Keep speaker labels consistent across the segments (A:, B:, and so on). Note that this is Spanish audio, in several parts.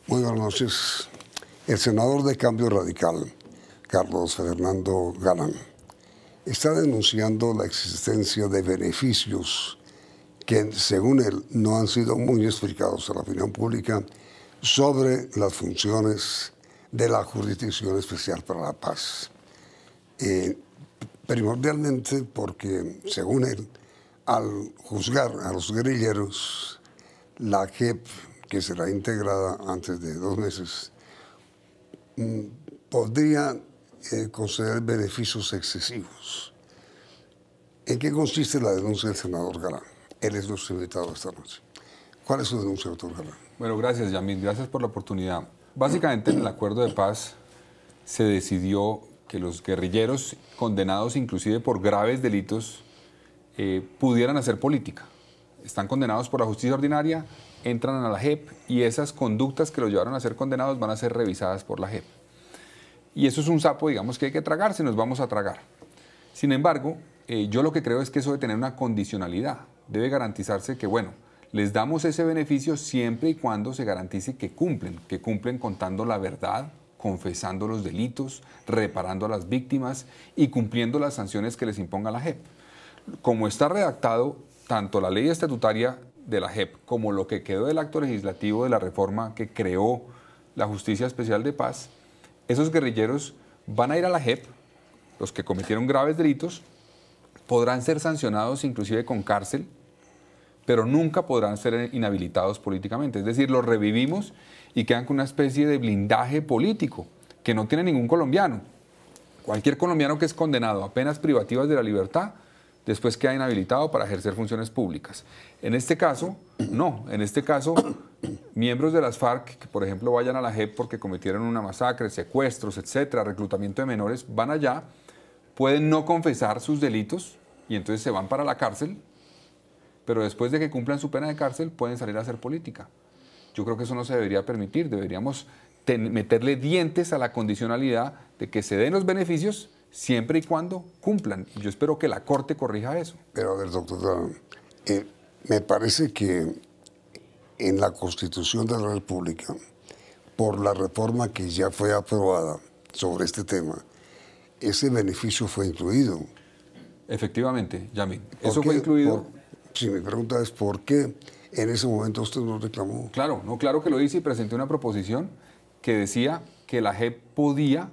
A: Muy buenas noches. El senador de Cambio Radical, Carlos Fernando Galán, está denunciando la existencia de beneficios que, según él, no han sido muy explicados a la opinión pública sobre las funciones de la Jurisdicción Especial para la Paz. Primordialmente porque, según él, al juzgar a los guerrilleros, la JEP, que será integrada antes de 2 meses, podría conceder beneficios excesivos. ¿En qué consiste la denuncia del senador Galán? Él es nuestro invitado esta noche. ¿Cuál es su denuncia, doctor Galán?
B: Bueno, gracias, Yamil. Gracias por la oportunidad. Básicamente, en el acuerdo de paz se decidió que los guerrilleros condenados inclusive por graves delitos pudieran hacer política. Están condenados por la justicia ordinaria, entran a la JEP y esas conductas que los llevaron a ser condenados van a ser revisadas por la JEP. Y eso es un sapo, digamos, que hay que tragarse, nos vamos a tragar. Sin embargo, yo lo que creo es que eso debe tener una condicionalidad. Debe garantizarse que, bueno, les damos ese beneficio siempre y cuando se garantice que cumplen contando la verdad, confesando los delitos, reparando a las víctimas y cumpliendo las sanciones que les imponga la JEP. Como está redactado, tanto la ley estatutaria de la JEP como lo que quedó del acto legislativo de la reforma que creó la Justicia Especial de Paz, esos guerrilleros van a ir a la JEP, los que cometieron graves delitos, podrán ser sancionados inclusive con cárcel, pero nunca podrán ser inhabilitados políticamente. Es decir, los revivimos y quedan con una especie de blindaje político que no tiene ningún colombiano. Cualquier colombiano que es condenado a penas privativas de la libertad, después queda inhabilitado para ejercer funciones públicas. En este caso, no. En este caso, miembros de las FARC, que por ejemplo vayan a la JEP porque cometieron una masacre, secuestros, etcétera, reclutamiento de menores, van allá, pueden no confesar sus delitos y entonces se van para la cárcel, pero después de que cumplan su pena de cárcel pueden salir a hacer política. Yo creo que eso no se debería permitir. Deberíamos meterle dientes a la condicionalidad de que se den los beneficios siempre y cuando cumplan. Y yo espero que la Corte corrija eso.
A: Pero a ver, doctor, me parece que en la Constitución de la República, por la reforma que ya fue aprobada sobre este tema, ese beneficio fue incluido.
B: Efectivamente, Yamil. Eso fue incluido.
A: Sí, mi pregunta es, ¿por qué en ese momento usted no reclamó?
B: Claro, no, claro que lo hice y presenté una proposición que decía que la JEP podía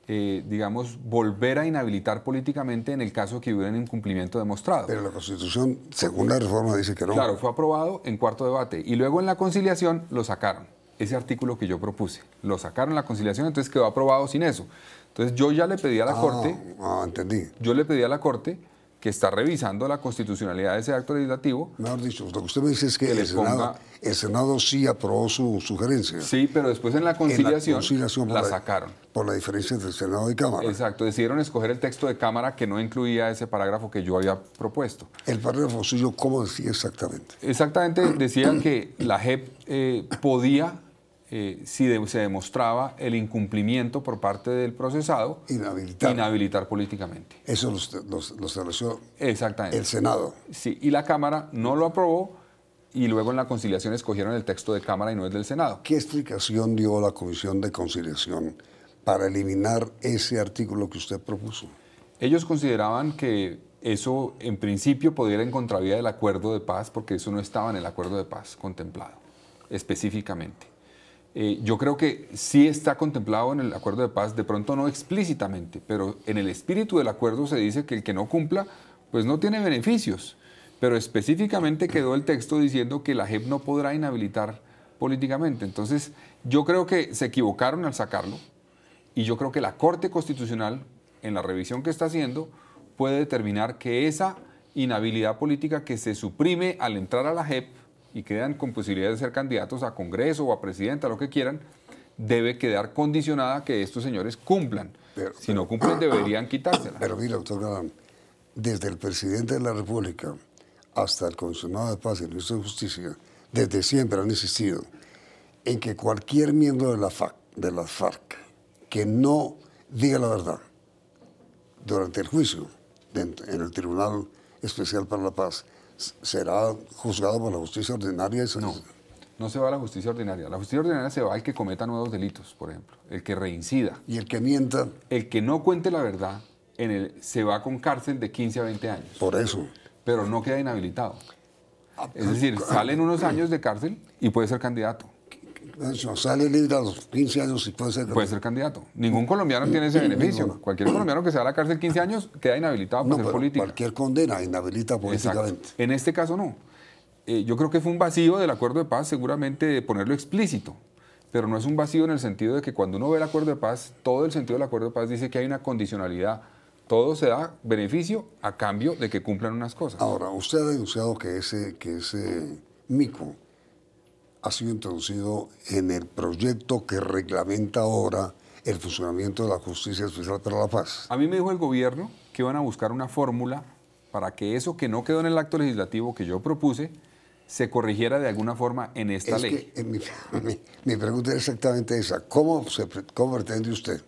B: digamos, volver a inhabilitar políticamente en el caso que hubiera un incumplimiento demostrado.
A: Pero la Constitución, según la reforma, dice que no.
B: Claro, fue aprobado en cuarto debate y luego en la conciliación lo sacaron. Ese artículo que yo propuse, lo sacaron en la conciliación, entonces quedó aprobado sin eso. Entonces yo ya le pedí a la Corte...
A: entendí.
B: Yo le pedí a la Corte que está revisando la constitucionalidad de ese acto legislativo.
A: Mejor dicho, lo que usted me dice es que el Senado sí aprobó su sugerencia.
B: Sí, pero después en la conciliación la sacaron.
A: Por la diferencia entre Senado y Cámara.
B: Exacto, decidieron escoger el texto de Cámara que no incluía ese parágrafo que yo había propuesto.
A: ¿El parágrafo suyo cómo decía exactamente?
B: Exactamente, decía que la JEP podía, si se demostraba el incumplimiento por parte del procesado, inhabilitar políticamente.
A: Eso lo estableció
B: exactamente
A: el Senado.
B: Sí, y la Cámara no lo aprobó y luego en la conciliación escogieron el texto de Cámara y no el del Senado.
A: ¿Qué explicación dio la Comisión de Conciliación para eliminar ese artículo que usted propuso?
B: Ellos consideraban que eso en principio podía ir en contravía del acuerdo de paz porque eso no estaba en el acuerdo de paz contemplado específicamente. Yo creo que sí está contemplado en el acuerdo de paz, de pronto no explícitamente, pero en el espíritu del acuerdo se dice que el que no cumpla pues no tiene beneficios, pero específicamente quedó el texto diciendo que la JEP no podrá inhabilitar políticamente. Entonces yo creo que se equivocaron al sacarlo y yo creo que la Corte Constitucional en la revisión que está haciendo puede determinar que esa inhabilidad política que se suprime al entrar a la JEP y quedan con posibilidad de ser candidatos a Congreso o a Presidenta, lo que quieran, debe quedar condicionada a que estos señores cumplan. Si no cumplen, deberían quitársela.
A: Pero mira, doctor Galán, desde el presidente de la República hasta el comisionado de paz y el ministro de Justicia, desde siempre han insistido en que cualquier miembro de las FARC que no diga la verdad durante el juicio en el Tribunal Especial para la Paz será juzgado por la justicia ordinaria.
B: No se va a la justicia ordinaria. La justicia ordinaria se va al que cometa nuevos delitos, por ejemplo, el que reincida.
A: Y el que mienta.
B: El que no cuente la verdad se va con cárcel de 15 a 20 años.
A: Por eso.
B: Pero no queda inhabilitado. Es decir, salen unos años de cárcel y puede ser candidato.
A: Eso, sale libre a los 15 años y puede ser candidato.
B: Puede ser candidato. Ningún colombiano tiene ese beneficio.
A: Ninguno.
B: Cualquier colombiano que se va a la cárcel 15 años queda inhabilitado para hacer política.
A: Cualquier condena inhabilita políticamente.
B: Exacto. En este caso no. Yo creo que fue un vacío del acuerdo de paz, seguramente de ponerlo explícito, pero no es un vacío en el sentido de que cuando uno ve el acuerdo de paz, todo el sentido del acuerdo de paz dice que hay una condicionalidad. Todo se da beneficio a cambio de que cumplan unas cosas.
A: Ahora, usted ha denunciado que ese mico ha sido introducido en el proyecto que reglamenta ahora el funcionamiento de la Justicia Especial para la Paz.
B: A mí me dijo el gobierno que iban a buscar una fórmula para que eso que no quedó en el acto legislativo que yo propuse se corrigiera de alguna forma en esta ley.
A: Mi pregunta es exactamente esa. ¿Cómo pretende usted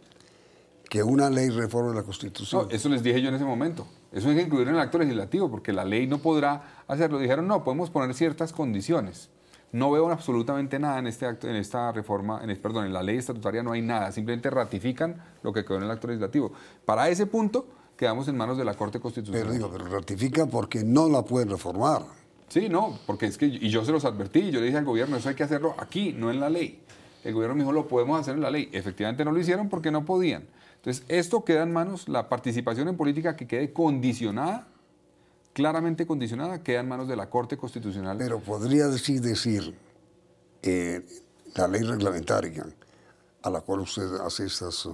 A: que una ley reforme la Constitución?
B: No, eso les dije yo en ese momento. Eso hay que incluir en el acto legislativo porque la ley no podrá hacerlo. Dijeron, no, podemos poner ciertas condiciones. No veo absolutamente nada en esta reforma, en la ley estatutaria no hay nada. Simplemente ratifican lo que quedó en el acto legislativo. Para ese punto quedamos en manos de la Corte Constitucional.
A: Pero ratifican porque no la pueden reformar.
B: Sí, no, porque es que, y yo se los advertí, yo le dije al gobierno, eso hay que hacerlo aquí, no en la ley. El gobierno me dijo, lo podemos hacer en la ley. Efectivamente no lo hicieron porque no podían. Entonces, esto queda en manos, la participación en política que quede condicionada, claramente condicionada, queda en manos de la Corte Constitucional.
A: Pero podría decir la ley reglamentaria a la cual usted hace estas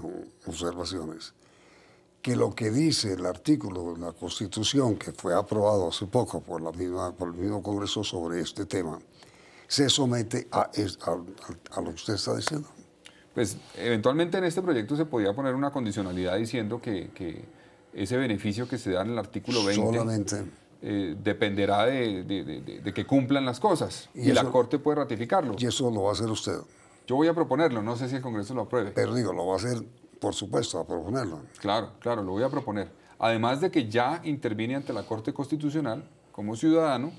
A: observaciones, que lo que dice el artículo de la Constitución que fue aprobado hace poco por el mismo Congreso sobre este tema, se somete a lo que usted está diciendo.
B: Pues eventualmente en este proyecto se podía poner una condicionalidad diciendo que ese beneficio que se da en el artículo 20
A: solamente
B: dependerá de que cumplan las cosas y la Corte puede ratificarlo.
A: Y eso lo va a hacer usted.
B: Yo voy a proponerlo, no sé si el Congreso lo apruebe.
A: Pero digo, lo va a hacer, por supuesto, a proponerlo.
B: Claro, lo voy a proponer. Además de que ya intervine ante la Corte Constitucional como ciudadano,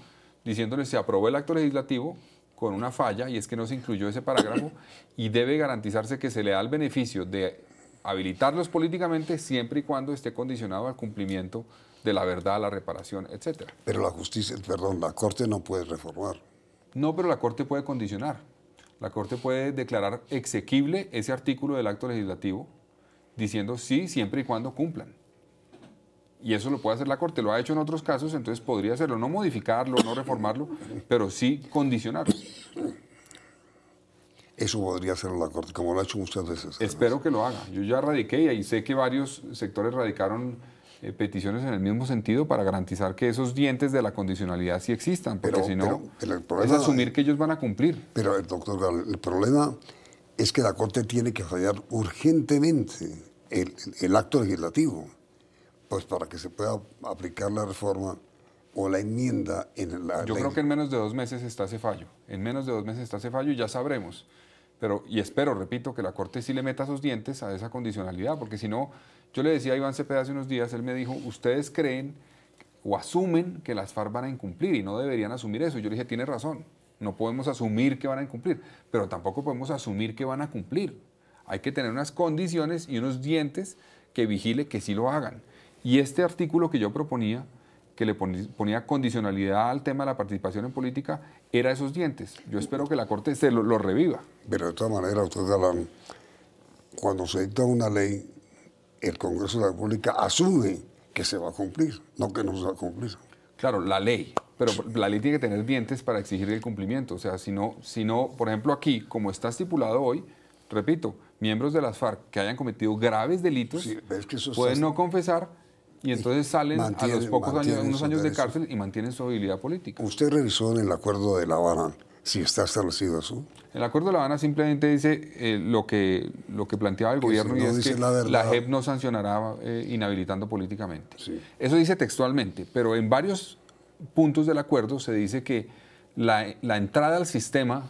B: diciéndole se aprobó el acto legislativo con una falla, y es que no se incluyó ese parágrafo, y debe garantizarse que se le da el beneficio de habilitarlos políticamente siempre y cuando esté condicionado al cumplimiento de la verdad, la reparación, etc.
A: Pero la Corte no puede reformar.
B: No, pero la Corte puede condicionar. La Corte puede declarar exequible ese artículo del acto legislativo diciendo sí, siempre y cuando cumplan. Y eso lo puede hacer la Corte, lo ha hecho en otros casos, entonces podría hacerlo, no modificarlo, no reformarlo, pero sí condicionarlo.
A: Eso podría hacerlo la Corte, como lo ha hecho muchas veces.
B: Espero que lo haga. Yo ya radiqué y ahí sé que varios sectores radicaron peticiones en el mismo sentido para garantizar que esos dientes de la condicionalidad sí existan, porque si no, es asumir que ellos van a cumplir.
A: Pero, doctor Galo, el problema es que la Corte tiene que fallar urgentemente el acto legislativo, pues para que se pueda aplicar la reforma o la enmienda en la ley.
B: Yo creo que en menos de 2 meses está ese fallo. En menos de 2 meses está ese fallo y ya sabremos. Y espero, repito, que la Corte sí le meta sus dientes a esa condicionalidad, porque si no, yo le decía a Iván Cepeda hace unos días, él me dijo, ustedes creen o asumen que las FARC van a incumplir y no deberían asumir eso. Yo le dije, tiene razón, no podemos asumir que van a incumplir, pero tampoco podemos asumir que van a cumplir. Hay que tener unas condiciones y unos dientes que vigile que sí lo hagan. Y este artículo que yo proponía, que le ponía condicionalidad al tema de la participación en política, era esos dientes. Yo espero que la Corte se lo reviva.
A: Pero de todas maneras, doctor Galán, cuando se dicta una ley, el Congreso de la República asume que se va a cumplir, no que no se va a cumplir.
B: Claro, la ley, pero la ley tiene que tener dientes para exigir el cumplimiento. O sea, si no, por ejemplo, aquí, como está estipulado hoy, repito, miembros de las FARC que hayan cometido graves delitos pueden no confesar y entonces salen a los pocos años, unos años de cárcel y mantienen su habilidad política.
A: ¿Usted revisó en el Acuerdo de La Habana si está establecido eso?
B: El Acuerdo de La Habana simplemente dice lo que planteaba el gobierno, y es que la JEP no sancionará inhabilitando políticamente.
A: Sí.
B: Eso dice textualmente, pero en varios puntos del acuerdo se dice que la entrada al sistema,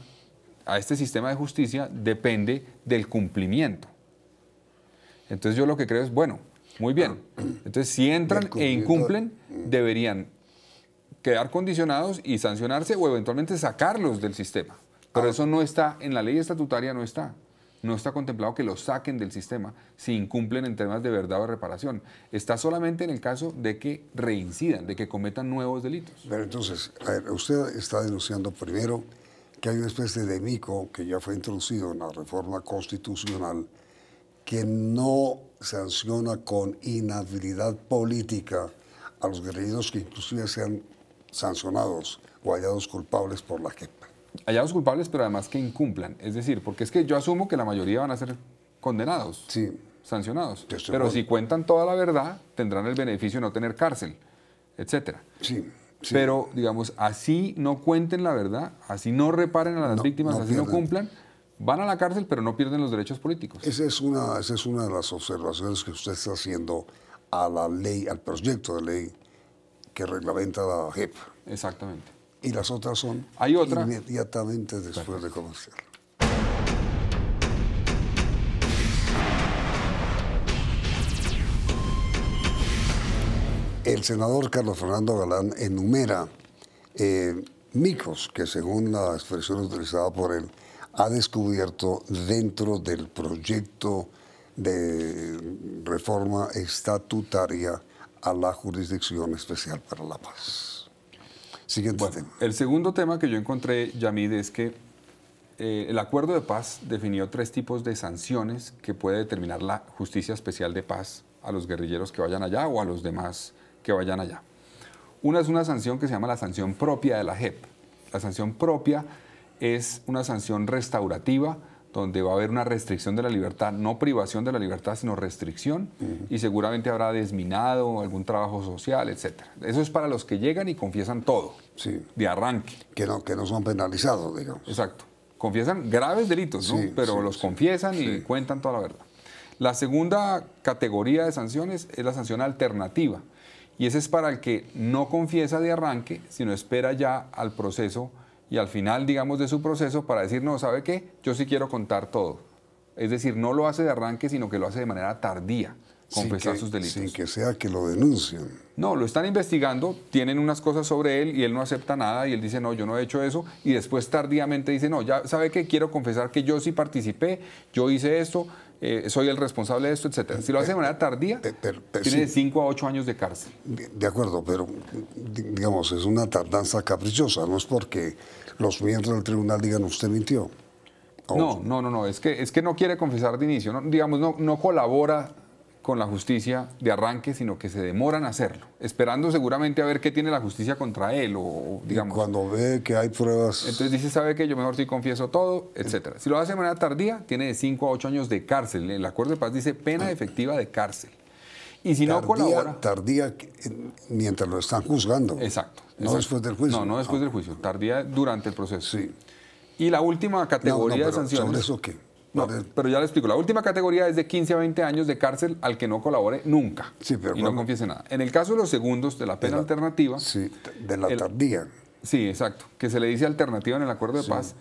B: a este sistema de justicia, depende del cumplimiento. Entonces yo lo que creo es, bueno, muy bien. Entonces si entran e incumplen, deberían quedar condicionados y sancionarse o eventualmente sacarlos del sistema. Pero eso no está, en la ley estatutaria no está. No está contemplado que los saquen del sistema si incumplen en temas de verdad o reparación. Está solamente en el caso de que reincidan, de que cometan nuevos delitos.
A: Pero entonces, a ver, usted está denunciando primero que hay una especie de mico que ya fue introducido en la reforma constitucional que no sanciona con inhabilidad política a los guerrilleros que inclusive sean sancionados o hallados culpables por la JEP.
B: Hallados culpables, pero además que incumplan. Es decir, porque es que yo asumo que la mayoría van a ser condenados,
A: Sí.
B: sancionados.
A: Yo estoy
B: Pero
A: con-
B: si cuentan toda la verdad, tendrán el beneficio de no tener cárcel, etcétera.
A: Sí, sí.
B: Pero, digamos, así no cuenten la verdad, así no reparen a las
A: No,
B: víctimas,
A: no
B: así no
A: pierden.
B: cumplan, van a la cárcel, pero no pierden los derechos políticos.
A: Esa es una de las observaciones que usted está haciendo a la ley, al proyecto de ley que reglamenta la JEP.
B: Exactamente.
A: Y las otras son
B: Hay otra.
A: inmediatamente después de comercial. El senador Carlos Fernando Galán enumera micos que, según la expresión utilizada por él, ha descubierto dentro del proyecto de reforma estatutaria a la Jurisdicción Especial para la Paz. Siguiente tema.
B: El segundo tema que yo encontré, Yamid, es que el acuerdo de paz definió 3 tipos de sanciones que puede determinar la Justicia Especial de Paz a los guerrilleros que vayan allá o a los demás que vayan allá. Una es una sanción que se llama la sanción propia de la JEP. La sanción propia es una sanción restaurativa donde va a haber una restricción de la libertad, no privación de la libertad, sino restricción, y seguramente habrá desminado, algún trabajo social, etc. Eso es para los que llegan y confiesan todo,
A: Sí.
B: de arranque.
A: Que no son penalizados, digamos.
B: Exacto. Confiesan graves delitos, ¿no?
A: Sí,
B: Pero
A: sí,
B: los
A: sí,
B: confiesan y
A: sí.
B: cuentan toda la verdad. La segunda categoría de sanciones es la sanción alternativa. Y ese es para el que no confiesa de arranque, sino espera ya al proceso y al final, digamos, de su proceso para decir, no, ¿sabe qué? Yo sí quiero contar todo. Es decir, no lo hace de arranque, sino que lo hace de manera tardía, confesar sus delitos.
A: Sin que sea que lo denuncien.
B: No, lo están investigando, tienen unas cosas sobre él y él no acepta nada y él dice, no, yo no he hecho eso, y después tardíamente dice, no, ya sabe que quiero confesar que yo sí participé, yo hice esto, soy el responsable de esto, etc. Si lo hace de manera tardía, tiene de 5 a 8 años de cárcel.
A: De acuerdo, pero digamos, es una tardanza caprichosa, no es porque los miembros del tribunal digan usted mintió. O-
B: No, es que no quiere confesar de inicio, digamos, no colabora con la justicia de arranque, sino que se demoran a hacerlo, esperando seguramente a ver qué tiene la justicia contra él, o
A: y
B: digamos.
A: cuando ve que hay pruebas.
B: Entonces dice, ¿sabe qué? Yo mejor sí confieso todo, etcétera. Si lo hace de manera tardía, tiene de 5 a 8 años de cárcel. El acuerdo de paz dice pena efectiva de cárcel. Y si no colabora...
A: Tardía mientras lo están juzgando.
B: Exacto.
A: No después del juicio.
B: No después del juicio. Tardía durante el proceso.
A: Sí.
B: Y la última categoría de
A: pero
B: sanciones...
A: ¿sobre eso qué?
B: No, pero ya le explico. La última categoría es de 15 a 20 años de cárcel al que no colabore nunca
A: Sí, pero
B: y no
A: cuando-
B: confiese nada. En el caso de los segundos de la pena alternativa...
A: Sí, de la tardía.
B: Sí, exacto. Que se le dice alternativa en el acuerdo de paz,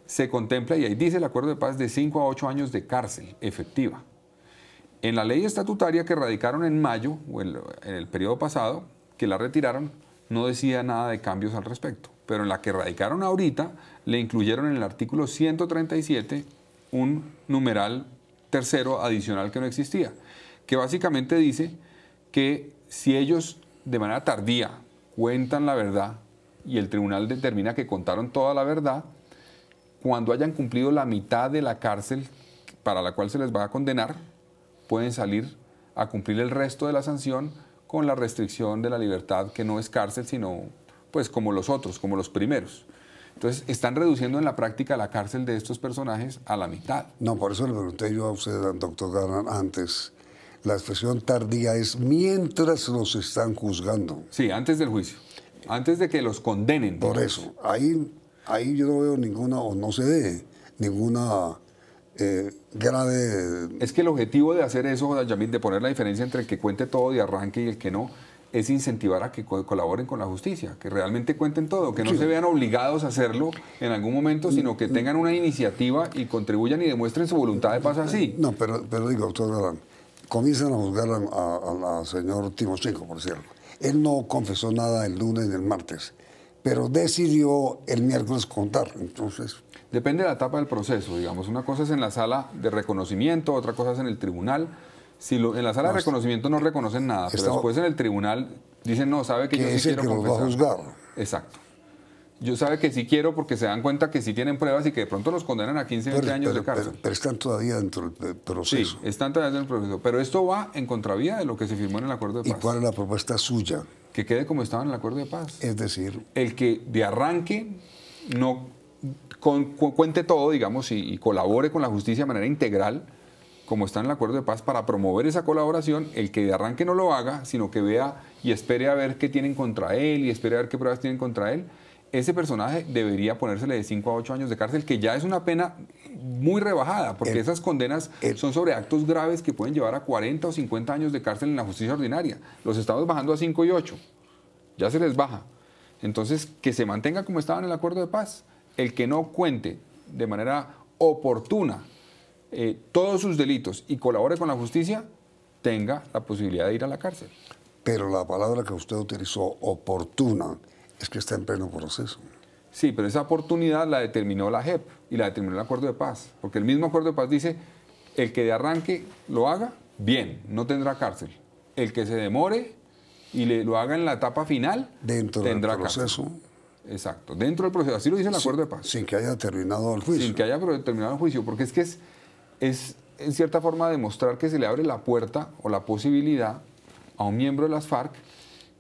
B: se contempla, y ahí dice el acuerdo de paz, de 5 a 8 años de cárcel efectiva. En la ley estatutaria que radicaron en mayo, o en el periodo pasado, que la retiraron, no decía nada de cambios al respecto. Pero en la que radicaron ahorita, le incluyeron en el artículo 137 un numeral tercero adicional que no existía, que básicamente dice que si ellos de manera tardía cuentan la verdad y el tribunal determina que contaron toda la verdad, cuando hayan cumplido la mitad de la cárcel para la cual se les va a condenar, pueden salir a cumplir el resto de la sanción con la restricción de la libertad, que no es cárcel, sino pues como los otros, como los primeros. Entonces, están reduciendo en la práctica la cárcel de estos personajes a la mitad.
A: No, por eso le pregunté yo a usted, doctor Garland, antes. La expresión tardía es mientras los están juzgando.
B: Sí, antes del juicio, antes de que los condenen.
A: Por eso, ahí yo no veo ninguna, o no se ve ninguna grave...
B: Es que el objetivo de hacer eso, Yamil, de poner la diferencia entre el que cuente todo de arranque y el que no, es incentivar a que colaboren con la justicia, que realmente cuenten todo, que no se vean obligados a hacerlo en algún momento, sino que tengan una iniciativa y contribuyan y demuestren su voluntad de paz así.
A: No, pero digo, doctor Galán, comienzan a juzgar al señor Timochenko, por cierto. Él no confesó nada el lunes ni el martes, pero decidió el miércoles contar. Entonces,
B: depende de la etapa del proceso, digamos. Una cosa es en la sala de reconocimiento, otra cosa es en el tribunal. Si en la sala de reconocimiento no reconocen nada, pero después en el tribunal dicen, no, sabe que yo sí quiero confesar.
A: Que los va a juzgar.
B: Exacto. Yo sabe que sí quiero porque se dan cuenta que sí tienen pruebas y que de pronto los condenan a 15, 20 años de cárcel.
A: Pero están todavía dentro del proceso.
B: Sí, están todavía dentro del proceso. Pero esto va en contravía de lo que se firmó en el acuerdo de paz.
A: ¿Y cuál es la propuesta suya?
B: Que quede como estaba en el acuerdo de paz.
A: Es decir,
B: el que de arranque no cuente todo, digamos, y colabore con la justicia de manera integral, como está en el acuerdo de paz, para promover esa colaboración, el que de arranque no lo haga, sino que vea y espere a ver qué tienen contra él y espere a ver qué pruebas tienen contra él, ese personaje debería ponérsele de 5 a 8 años de cárcel, que ya es una pena muy rebajada, porque esas condenas son sobre actos graves que pueden llevar a 40 o 50 años de cárcel en la justicia ordinaria. Los estamos bajando a 5 y 8, ya se les baja. Entonces, que se mantenga como estaba en el acuerdo de paz. El que no cuente de manera oportuna todos sus delitos y colabore con la justicia, tenga la posibilidad de ir a la cárcel.
A: Pero la palabra que usted utilizó, oportuna, es que está en pleno proceso.
B: Sí, pero esa oportunidad la determinó la JEP y la determinó el acuerdo de paz. Porque el mismo acuerdo de paz dice, el que de arranque lo haga, bien, no tendrá cárcel. El que se demore y lo haga en la etapa final, tendrá
A: proceso.
B: Cárcel. Exacto, dentro del proceso, así lo dice el acuerdo de paz.
A: Sin que haya terminado el juicio.
B: Sin que haya terminado el juicio, porque es que es en cierta forma demostrar que se le abre la puerta o la posibilidad a un miembro de las FARC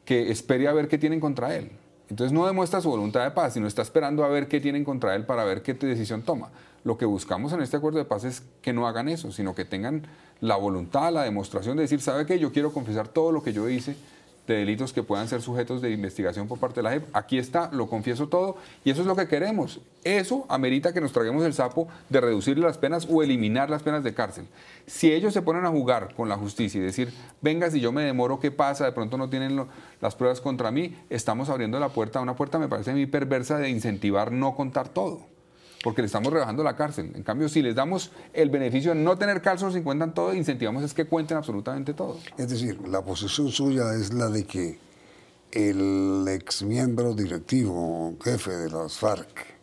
B: que espere a ver qué tienen contra él. Entonces no demuestra su voluntad de paz, sino está esperando a ver qué tienen contra él para ver qué decisión toma. Lo que buscamos en este acuerdo de paz es que no hagan eso, sino que tengan la voluntad, la demostración de decir, ¿sabe qué? Yo quiero confesar todo lo que yo hice de delitos que puedan ser sujetos de investigación por parte de la JEP. Aquí está, lo confieso todo, y eso es lo que queremos. Eso amerita que nos traguemos el sapo de reducir las penas o eliminar las penas de cárcel. Si ellos se ponen a jugar con la justicia y decir, venga, si yo me demoro, ¿qué pasa? De pronto no tienen las pruebas contra mí, estamos abriendo la puerta a una puerta, me parece muy perversa, de incentivar no contar todo, porque le estamos rebajando la cárcel. En cambio, si les damos el beneficio de no tener cárcel, si cuentan todo, incentivamos es que cuenten absolutamente todo.
A: Es decir, la posición suya es la de que el exmiembro directivo, jefe de las FARC,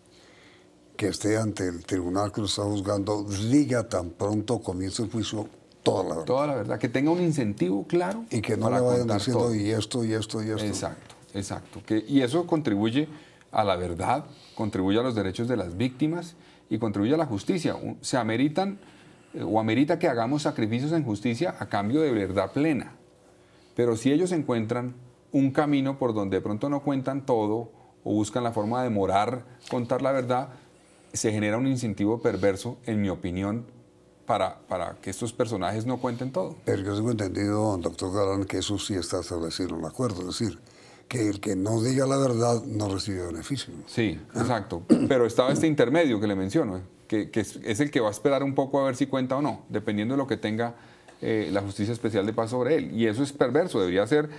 A: que esté ante el tribunal que lo está juzgando, diga tan pronto comience el juicio toda la verdad.
B: Toda la verdad, que tenga un incentivo claro.
A: Y que no le vayan diciendo todo. Y esto, y esto, y esto.
B: Exacto, exacto. Y eso contribuye a la verdad, contribuye a los derechos de las víctimas y contribuye a la justicia. Se ameritan o amerita que hagamos sacrificios en justicia a cambio de verdad plena. Pero si ellos encuentran un camino por donde de pronto no cuentan todo o buscan la forma de demorar contar la verdad, se genera un incentivo perverso, en mi opinión, para que estos personajes no cuenten todo.
A: Pero yo tengo entendido, doctor Galán, que eso sí está establecido en el acuerdo, es decir, que el que no diga la verdad no recibe beneficio.
B: Sí, exacto. Pero estaba este intermedio que le menciono, que es el que va a esperar un poco a ver si cuenta o no, dependiendo de lo que tenga la Justicia Especial de Paz sobre él. Y eso es perverso, debería ser,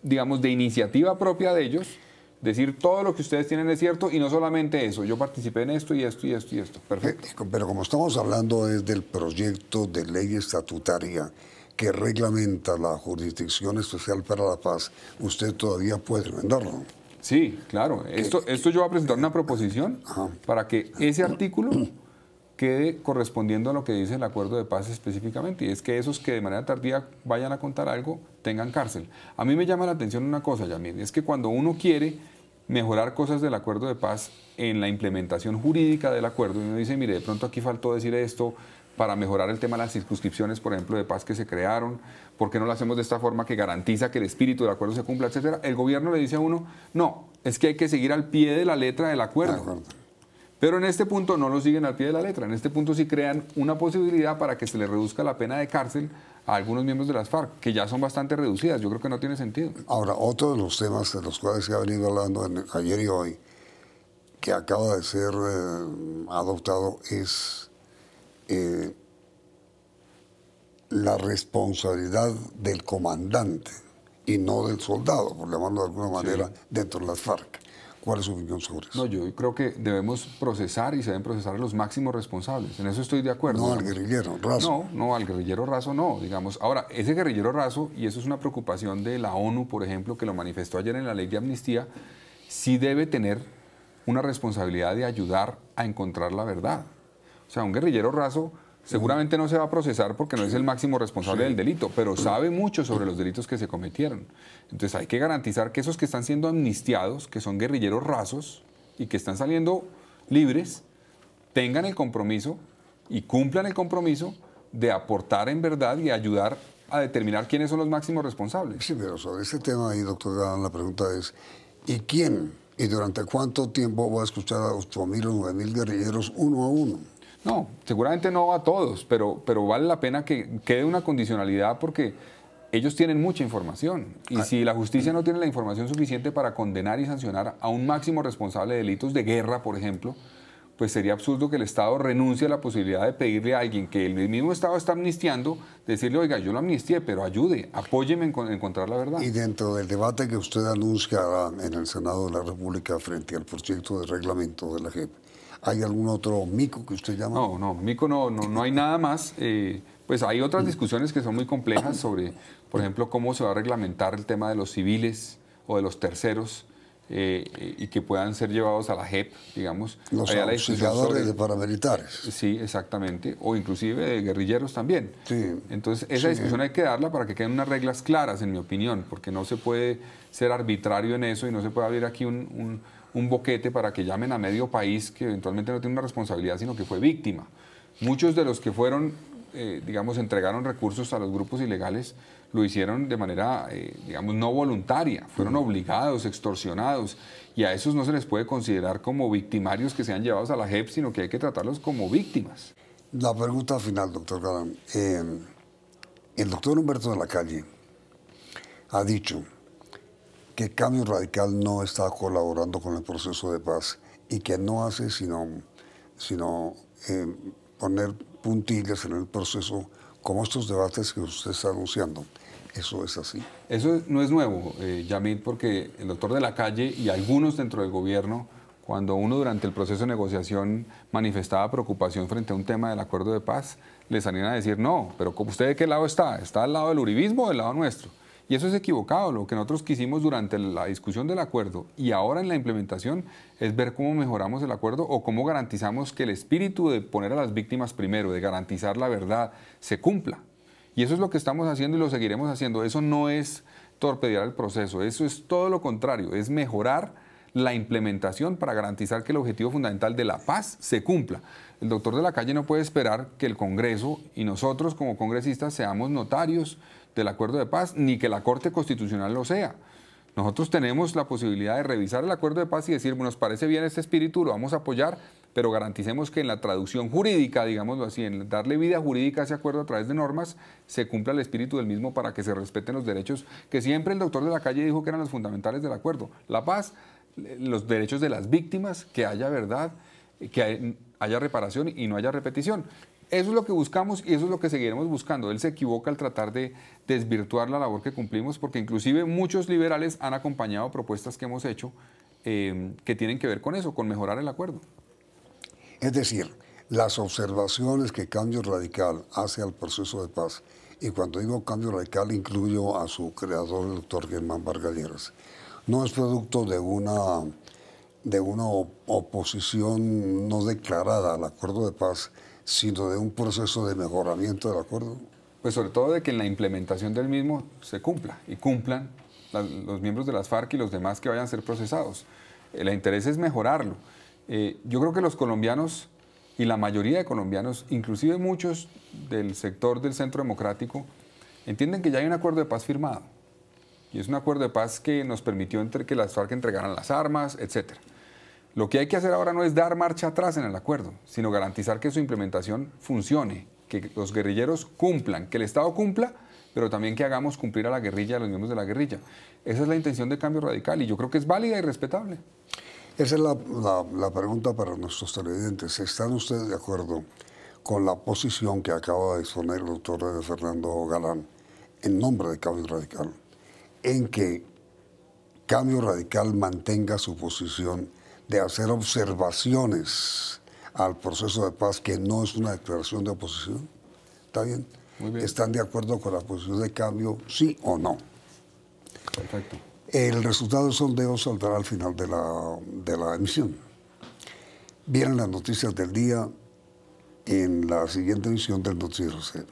B: digamos, de iniciativa propia de ellos, decir todo lo que ustedes tienen es cierto y no solamente eso, yo participé en esto y esto y esto y esto. Perfecto.
A: Pero como estamos hablando es del proyecto de ley estatutaria que reglamenta la Jurisdicción Especial para la Paz, usted todavía puede enmendarlo.
B: Sí, claro. Esto yo voy a presentar una proposición para que ese artículo quede correspondiendo a lo que dice el acuerdo de paz específicamente, y es que esos que de manera tardía vayan a contar algo tengan cárcel. A mí me llama la atención una cosa, Yamil, es que cuando uno quiere mejorar cosas del acuerdo de paz en la implementación jurídica del acuerdo, y uno dice, mire, de pronto aquí faltó decir esto para mejorar el tema de las circunscripciones, por ejemplo, de paz que se crearon, ¿por qué no lo hacemos de esta forma que garantiza que el espíritu del acuerdo se cumpla, etcétera? El gobierno le dice a uno, no, es que hay que seguir al pie de la letra del acuerdo. Pero en este punto no lo siguen al pie de la letra, en este punto sí crean una posibilidad para que se le reduzca la pena de cárcel a algunos miembros de las FARC, que ya son bastante reducidas, yo creo que no tiene sentido.
A: Ahora, otro de los temas de los cuales se ha venido hablando ayer y hoy, que acaba de ser adoptado, es la responsabilidad del comandante y no del soldado, por llamarlo de alguna manera, dentro de las FARC. ¿Cuál es su opinión sobre eso?
B: No, yo creo que debemos procesar y se deben procesar a los máximos responsables. En eso estoy de acuerdo.
A: No al guerrillero raso.
B: No, al guerrillero raso no, digamos. Ahora, ese guerrillero raso, y eso es una preocupación de la ONU, por ejemplo, que lo manifestó ayer en la ley de amnistía, sí debe tener una responsabilidad de ayudar a encontrar la verdad. O sea, un guerrillero raso seguramente no se va a procesar porque no es el máximo responsable del delito, pero sabe mucho sobre los delitos que se cometieron. Entonces hay que garantizar que esos que están siendo amnistiados, que son guerrilleros rasos y que están saliendo libres, tengan el compromiso y cumplan el compromiso de aportar en verdad y ayudar a determinar quiénes son los máximos responsables.
A: Sí, pero sobre ese tema ahí, doctor Galán, la pregunta es, ¿y quién y durante cuánto tiempo va a escuchar a 8.000 o 9.000 guerrilleros uno a uno?
B: No, seguramente no a todos, pero vale la pena que quede una condicionalidad porque ellos tienen mucha información. Y si la justicia no tiene la información suficiente para condenar y sancionar a un máximo responsable de delitos de guerra, por ejemplo, pues sería absurdo que el Estado renuncie a la posibilidad de pedirle a alguien que el mismo Estado está amnistiando, decirle, oiga, yo lo amnistié, pero ayude, apóyeme en encontrar la verdad.
A: Y dentro del debate que usted anunciará en el Senado de la República frente al proyecto de reglamento de la JEP, ¿hay algún otro mico que usted llama?
B: No, mico no hay nada más. Pues hay otras discusiones que son muy complejas sobre, por ejemplo, cómo se va a reglamentar el tema de los civiles o de los terceros y que puedan ser llevados a la JEP, digamos.
A: Los auxiliadores de paramilitares.
B: Sí, exactamente, o inclusive de guerrilleros también.
A: Sí.
B: Entonces, esa discusión hay que darla para que queden unas reglas claras, en mi opinión, porque no se puede ser arbitrario en eso y no se puede abrir aquí un boquete para que llamen a medio país que eventualmente no tiene una responsabilidad, sino que fue víctima. Muchos de los que fueron, digamos, entregaron recursos a los grupos ilegales, lo hicieron de manera, digamos, no voluntaria, fueron obligados, extorsionados, y a esos no se les puede considerar como victimarios que sean llevados a la JEP, sino que hay que tratarlos como víctimas.
A: La pregunta final, doctor Galán. El doctor Humberto de la Calle ha dicho que Cambio Radical no está colaborando con el proceso de paz y que no hace sino poner puntillas en el proceso como estos debates que usted está anunciando. ¿Eso es así?
B: Eso no es nuevo, Yamil, porque el doctor de la Calle y algunos dentro del gobierno, cuando uno durante el proceso de negociación manifestaba preocupación frente a un tema del acuerdo de paz, le salían a decir, no, pero ¿usted de qué lado está? ¿Está al lado del uribismo o del lado nuestro? Y eso es equivocado. Lo que nosotros quisimos durante la discusión del acuerdo y ahora en la implementación es ver cómo mejoramos el acuerdo o cómo garantizamos que el espíritu de poner a las víctimas primero, de garantizar la verdad, se cumpla. Y eso es lo que estamos haciendo y lo seguiremos haciendo. Eso no es torpedear el proceso, eso es todo lo contrario, es mejorar la implementación para garantizar que el objetivo fundamental de la paz se cumpla. El doctor de la Calle no puede esperar que el Congreso y nosotros como congresistas seamos notarios del acuerdo de paz, ni que la Corte Constitucional lo sea. Nosotros tenemos la posibilidad de revisar el acuerdo de paz y decir, bueno, nos parece bien este espíritu, lo vamos a apoyar, pero garanticemos que en la traducción jurídica, digámoslo así, en darle vida jurídica a ese acuerdo a través de normas, se cumpla el espíritu del mismo para que se respeten los derechos que siempre el doctor de la Calle dijo que eran los fundamentales del acuerdo. La paz, los derechos de las víctimas, que haya verdad, que haya reparación y no haya repetición. Eso es lo que buscamos y eso es lo que seguiremos buscando. Él se equivoca al tratar de desvirtuar la labor que cumplimos, porque inclusive muchos liberales han acompañado propuestas que hemos hecho que tienen que ver con eso, con mejorar el acuerdo.
A: Es decir, las observaciones que Cambio Radical hace al proceso de paz, y cuando digo Cambio Radical incluyo a su creador, el doctor Germán Vargas Lleras, no es producto de una oposición no declarada al acuerdo de paz, sino de un proceso de mejoramiento del acuerdo.
B: Pues sobre todo de que en la implementación del mismo se cumpla y cumplan los miembros de las FARC y los demás que vayan a ser procesados. El interés es mejorarlo. Yo creo que los colombianos y la mayoría de colombianos, inclusive muchos del sector del Centro Democrático, entienden que ya hay un acuerdo de paz firmado. Y es un acuerdo de paz que nos permitió que las FARC entregaran las armas, etc. Lo que hay que hacer ahora no es dar marcha atrás en el acuerdo, sino garantizar que su implementación funcione, que los guerrilleros cumplan, que el Estado cumpla, pero también que hagamos cumplir a la guerrilla, a los miembros de la guerrilla. Esa es la intención de Cambio Radical y yo creo que es válida y respetable.
A: Esa es la pregunta para nuestros televidentes. ¿Están ustedes de acuerdo con la posición que acaba de exponer el doctor Fernando Galán en nombre de Cambio Radical, en que Cambio Radical mantenga su posición de hacer observaciones al proceso de paz, que no es una declaración de oposición? ¿Está bien?
B: Muy bien.
A: ¿Están de acuerdo con la posición de Cambio, sí o no?
B: Perfecto.
A: El resultado del sondeo saldrá al final de la emisión. Vienen las noticias del día en la siguiente emisión del Noticiero CR.